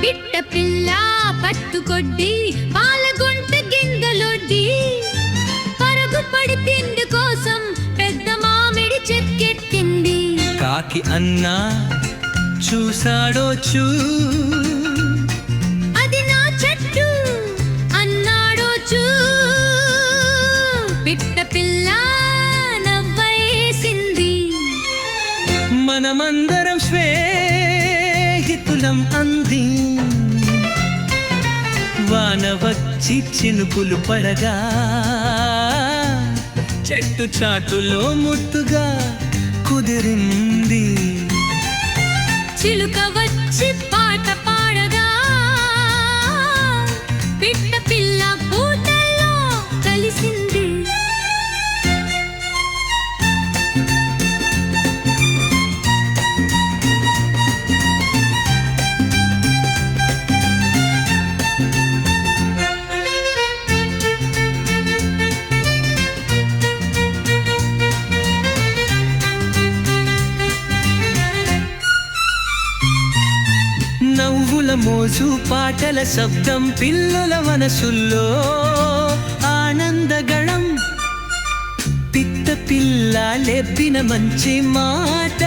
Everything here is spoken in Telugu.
పిట్ట పిల్ల పట్టుకొడ్డి పాలగుంట గింజలొడ్డి పరుగు పడి తిండి కోసం పెద్ద మామిడి చెక్కెట్టింది. కాకి అన్నా చూసాడో అది నా చెట్టు అన్నాడో పిట్ట పిల్ల నవ్వేసింది. మనమందరం స్నేహితులం అంది. వాన వచ్చి చినుకులు పడగా చెట్టు చాటులో ముద్దుగా కుదిరింది. చిలుక వచ్చి పాట పాడగా పిట్ట పిల్ల పూటల్లో కలిసింది. నవ్వుల మోజు పాటల శబ్దం పిల్లల మనసుల్లో ఆనందగణం. పిట్ట పిల్ల లెబ్బిన మంచి మాట